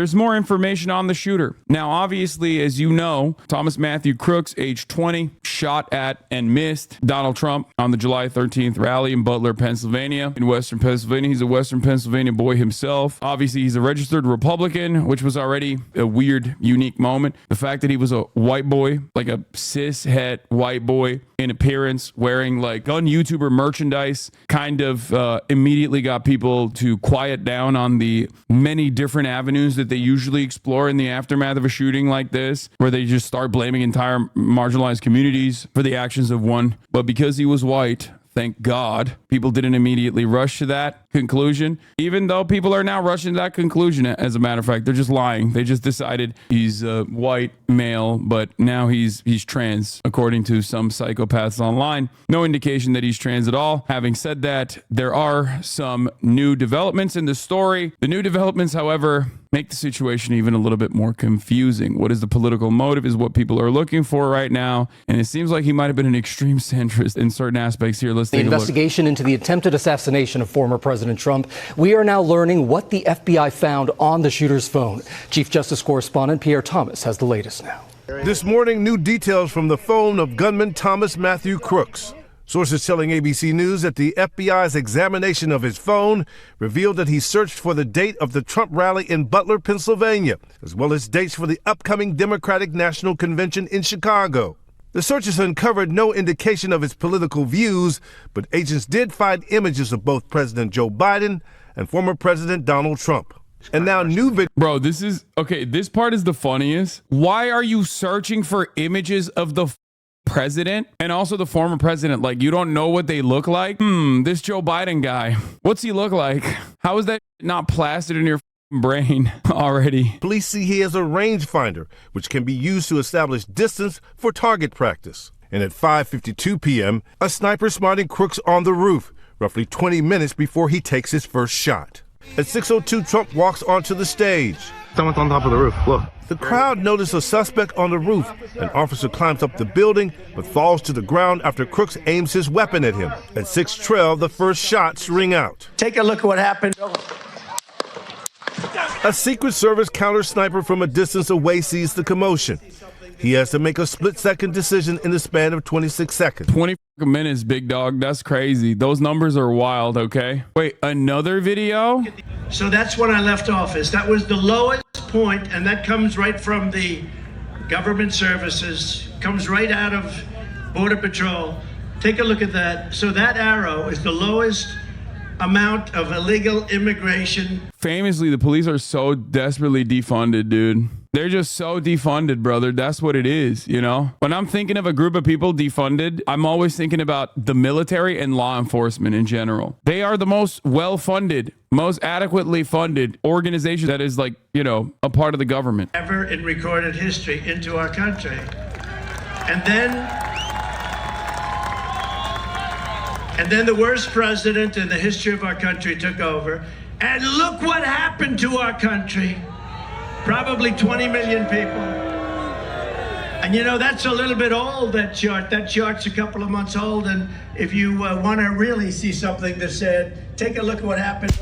There's more information on the shooter. Now, obviously, as you know, Thomas Matthew Crooks, age 20, shot at and missed Donald Trump on the July 13th rally in Butler, Pennsylvania. In Western Pennsylvania, he's a Western Pennsylvania boy himself. Obviously, he's a registered Republican, which was already a weird, unique moment. The fact that he was a white boy, like a cis-het white boy in appearance, wearing like gun YouTuber merchandise, kind of immediately got people to quiet down on the many different avenues that they usually explore in the aftermath of a shooting like this, where they just start blaming entire marginalized communities for the actions of one. But because he was white, thank God, people didn't immediately rush to that conclusion, even though people are now rushing to that conclusion. As a matter of fact, they're just lying. They just decided he's a white male, but now he's trans, according to some psychopaths online. No indication that he's trans at all. Having said that, there are some new developments in the story. The new developments, however, make the situation even a little bit more confusing. What is the political motive is what people are looking for right now. And it seems like he might have been an extreme centrist in certain aspects here. Let's take a look. The investigation into the attempted assassination of former President Trump. We are now learning what the FBI found on the shooter's phone. Chief Justice correspondent Pierre Thomas has the latest now. This morning, new details from the phone of gunman Thomas Matthew Crooks. Sources telling ABC News that the FBI's examination of his phone revealed that he searched for the date of the Trump rally in Butler, Pennsylvania, as well as dates for the upcoming Democratic National Convention in Chicago. The searches uncovered no indication of his political views, but agents did find images of both President Joe Biden and former President Donald Trump. And now new video. Bro, this is okay. This part is the funniest. Why are you searching for images of the president and also the former president? Like, you don't know what they look like? This Joe Biden guy, what's he look like? How is that not plastered in your brain already? Police see he has a rangefinder, which can be used to establish distance for target practice. And at 5:52 p.m., a sniper spotted Crooks on the roof, roughly 20 minutes before he takes his first shot. At 6:02, Trump walks onto the stage. Someone's on top of the roof. Look. The crowd noticed a suspect on the roof. An officer climbs up the building, but falls to the ground after Crooks aims his weapon at him. At 6:12, the first shots ring out. Take a look at what happened. A Secret Service counter sniper from a distance away sees the commotion. He has to make a split-second decision in the span of 26 seconds. 20 minutes, big dog. That's crazy. Those numbers are wild, okay? Wait, another video? So that's when I left office. That was the lowest point, and that comes right from the government services, comes right out of Border Patrol. Take a look at that. So that arrow is the lowest amount of illegal immigration. Famously, the police are so desperately defunded, dude. They're just so defunded, brother. That's what it is, you know? When I'm thinking of a group of people defunded, I'm always thinking about the military and law enforcement in general. They are the most well-funded, most adequately funded organization that is, like, you know, a part of the government Ever in recorded history into our country. And then the worst president in the history of our country took over. And look what happened to our country. Probably 20 million people. And you know, that's a little bit old, that chart. That chart's a couple of months old. And if you want to really see something that said, take a look at what happened.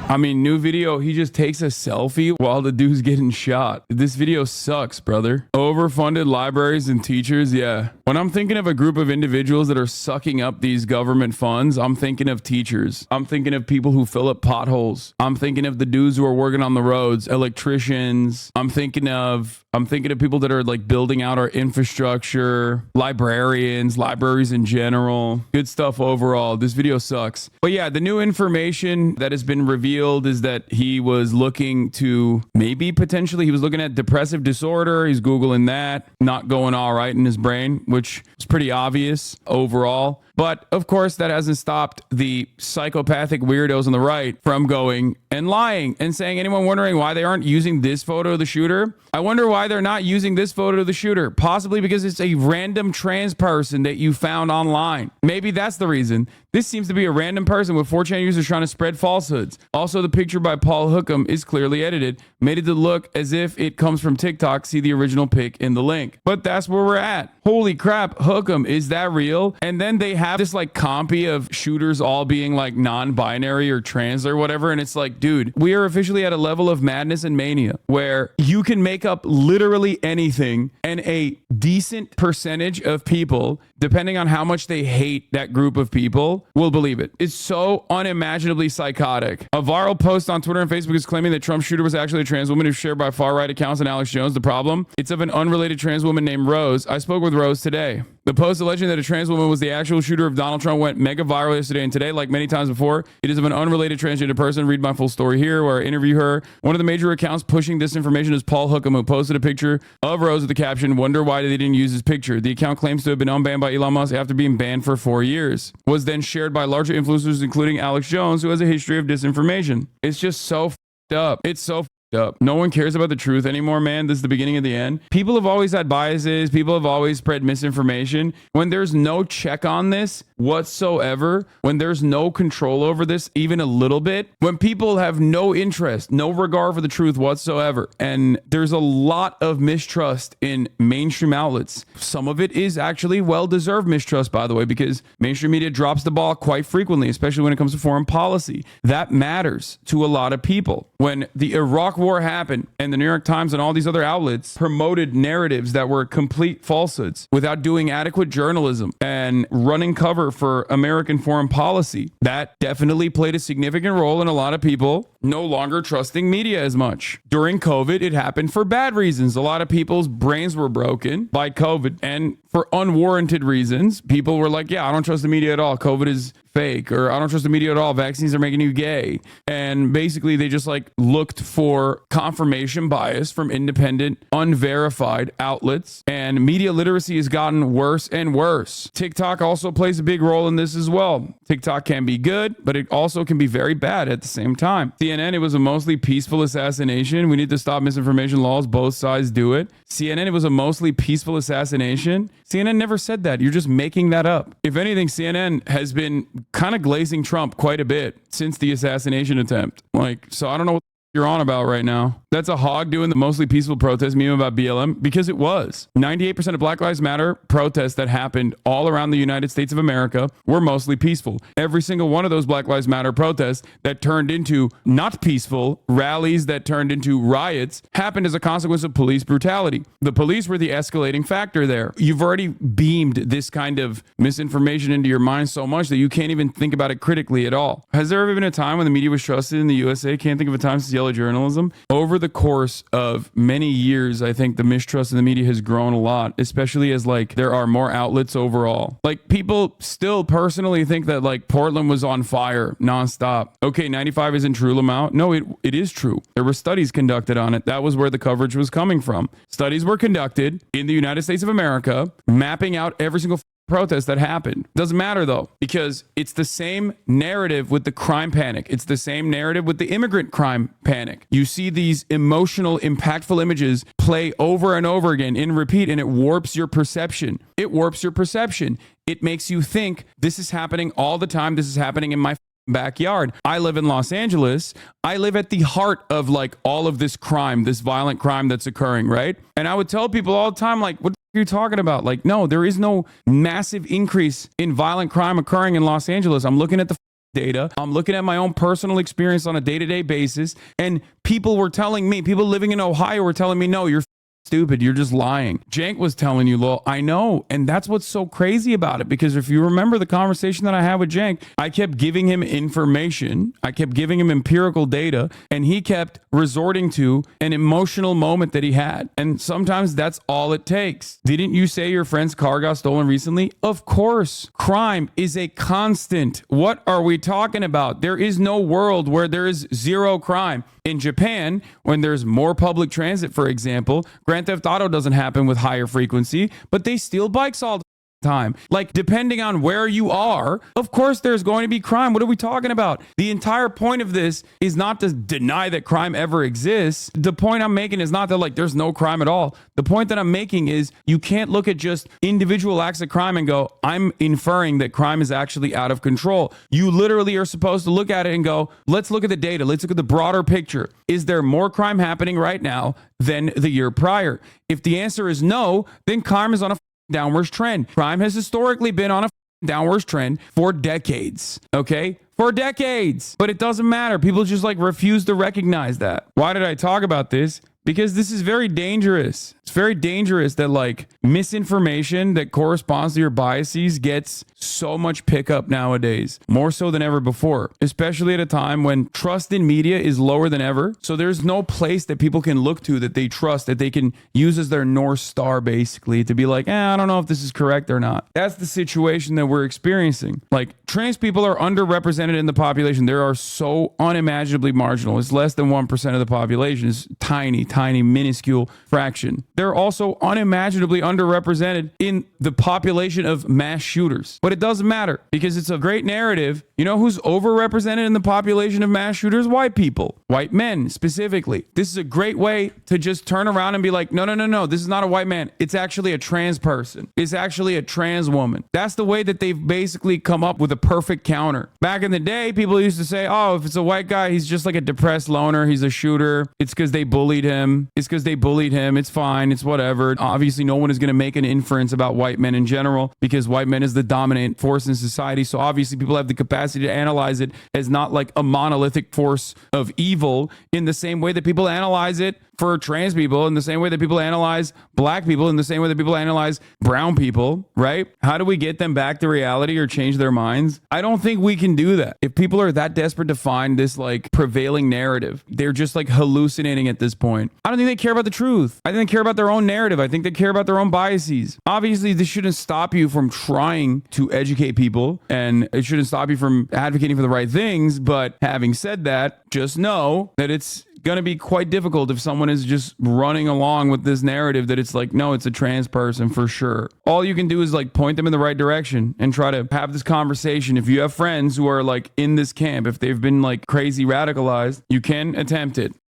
I mean, new video, he just takes a selfie while the dude's getting shot. This video sucks, brother. Overfunded libraries and teachers, yeah. When I'm thinking of a group of individuals that are sucking up these government funds, I'm thinking of teachers. I'm thinking of people who fill up potholes. I'm thinking of the dudes who are working on the roads, electricians. I'm thinking of people that are like building out our infrastructure, librarians, libraries in general. Good stuff overall. This video sucks. But yeah, the new information that has been revealed is that he was looking to potentially he was looking at depressive disorder. He's Googling that. Not going all right in his brain, which is pretty obvious overall. But of course, that hasn't stopped the psychopathic weirdos on the right from going and lying and saying, anyone wondering why they aren't using this photo of the shooter? I wonder why they're not using this photo of the shooter. Possibly because it's a random trans person that you found online. Maybe that's the reason. This seems to be a random person with 4chan users trying to spread falsehoods. Also, the picture by Paul Hookham is clearly edited, made it to look as if it comes from TikTok. See the original pic in the link. But that's where we're at. Holy crap, Hookham, is that real? And then they have this like compy of shooters all being like non-binary or trans or whatever. And it's like, dude, we are officially at a level of madness and mania where you can make up literally anything and a decent percentage of people, depending on how much they hate that group of people, will believe it. It's so unimaginably psychotic. A viral post on Twitter and Facebook is claiming that Trump's shooter was actually a trans woman who's shared by far-right accounts and Alex Jones. The problem? It's of an unrelated trans woman named Rose. I spoke with Rose today. The post alleging that a trans woman was the actual shooter of Donald Trump went mega viral yesterday, and today, like many times before, it is of an unrelated transgender person. Read my full story here where I interview her. One of the major accounts pushing this information is Paul Hookham, who posted a picture of Rose with the caption, "Wonder why they didn't use his picture." The account claims to have been unbanned by Elon Musk after being banned for 4 years. Was then shared by larger influencers, including Alex Jones, who has a history of disinformation. It's just so f***ed up. It's so f***ed up. No one cares about the truth anymore, man. This is the beginning of the end. People have always had biases. People have always spread misinformation. When there's no check on this whatsoever, when there's no control over this even a little bit, when people have no interest, no regard for the truth whatsoever, and there's a lot of mistrust in mainstream outlets. Some of it is actually well-deserved mistrust, by the way, because mainstream media drops the ball quite frequently, especially when it comes to foreign policy. That matters to a lot of people. When the Iraq War happened and the New York Times and all these other outlets promoted narratives that were complete falsehoods without doing adequate journalism and running cover for American foreign policy, that definitely played a significant role in a lot of people no longer trusting media as much. During COVID, it happened for bad reasons. A lot of people's brains were broken by COVID, and for unwarranted reasons, people were like, yeah, I don't trust the media at all. COVID is fake, or I don't trust the media at all. Vaccines are making you gay. And basically they just like looked for confirmation bias from independent, unverified outlets, and media literacy has gotten worse and worse. TikTok also plays a big role in this as well. TikTok can be good, but it also can be very bad at the same time. CNN, it was a mostly peaceful assassination. We need to stop misinformation laws. Both sides do it. CNN, it was a mostly peaceful assassination. CNN never said that. You're just making that up. If anything, CNN has been kind of glazing Trump quite a bit since the assassination attempt. So I don't know what you're on about right now. That's a hog doing the mostly peaceful protest meme about BLM, because it was. 98% of Black Lives Matter protests that happened all around the United States of America were mostly peaceful. Every single one of those Black Lives Matter protests that turned into not peaceful rallies that turned into riots happened as a consequence of police brutality. The police were the escalating factor there. You've already beamed this kind of misinformation into your mind so much that you can't even think about it critically at all. Has there ever been a time when the media was trusted in the USA? Can't think of a time since yellow journalism. Over the course of many years, I think the mistrust in the media has grown a lot, especially as there are more outlets overall. People still personally think that Portland was on fire nonstop. Okay, 95 isn't true, Lamau. No, it is true. There were studies conducted on it. That was where the coverage was coming from. Studies were conducted in the United States of America, mapping out every single protest that happened. Doesn't matter though, because it's the same narrative with the crime panic. It's the same narrative with the immigrant crime panic. You see these emotional, impactful images play over and over again in repeat, and it warps your perception. It warps your perception. It makes you think this is happening all the time. This is happening in my backyard. I live in Los Angeles. I live at the heart of all of this crime, this violent crime that's occurring, right? And I would tell people all the time, what are you talking about? No, there is no massive increase in violent crime occurring in Los Angeles. I'm looking at the data. I'm looking at my own personal experience on a day-to-day basis. And people were telling me, people living in Ohio were telling me, no, you're stupid. You're just lying. Jank was telling you, Lowell. I know. And that's what's so crazy about it. Because if you remember the conversation that I had with Jank, I kept giving him information. I kept giving him empirical data. And he kept resorting to an emotional moment that he had. And sometimes that's all it takes. Didn't you say your friend's car got stolen recently? Of course. Crime is a constant. What are we talking about? There is no world where there is zero crime. In Japan, when there's more public transit, for example, Grand Theft Auto doesn't happen with higher frequency, but they steal bikes all the time. Depending on where you are, of course there's going to be crime. What are we talking about? The entire point of this is not to deny that crime ever exists. The point I'm making is not that there's no crime at all. The point that I'm making is you can't look at just individual acts of crime and go, I'm inferring that crime is actually out of control. You literally are supposed to look at it and go, let's look at the data. Let's look at the broader picture. Is there more crime happening right now than the year prior? If the answer is no, then crime is on a downwards trend. Crime has historically been on a downwards trend for decades. Okay? For decades. But it doesn't matter. People just like refuse to recognize that. Why did I talk about this? Because this is very dangerous. It's very dangerous that like misinformation that corresponds to your biases gets so much pickup nowadays, more so than ever before, especially at a time when trust in media is lower than ever. So there's no place that people can look to that they trust, that they can use as their North Star basically to be like, I don't know if this is correct or not. That's the situation that we're experiencing. Like trans people are underrepresented in the population. They are so unimaginably marginal. It's less than 1% of the population. It's tiny, minuscule fraction. They're also unimaginably underrepresented in the population of mass shooters. But it doesn't matter because it's a great narrative. You know who's overrepresented in the population of mass shooters? White people, white men specifically. This is a great way to just turn around and be like, no, this is not a white man. It's actually a trans person. It's actually a trans woman. That's the way that they've basically come up with a perfect counter. Back in the day, people used to say, oh, if it's a white guy, he's just like a depressed loner. He's a shooter. It's because they bullied him. It's because they bullied him. It's fine. It's whatever. Obviously, no one is going to make an inference about white men in general because white men is the dominant force in society. So obviously, people have the capacity to analyze it as not like a monolithic force of evil in the same way that people analyze it for trans people, in the same way that people analyze black people, in the same way that people analyze brown people, right? How do we get them back to reality or change their minds? I don't think we can do that. If people are that desperate to find this like prevailing narrative, they're just like hallucinating at this point. I don't think they care about the truth. I think they care about their own narrative. I think they care about their own biases. Obviously, this shouldn't stop you from trying to educate people, and it shouldn't stop you from advocating for the right things. But having said that, just know that it's going to be quite difficult if someone is just running along with this narrative that it's like, no, it's a trans person for sure. All you can do is like point them in the right direction and try to have this conversation. If you have friends who are like in this camp, if they've been like crazy radicalized, you can attempt it.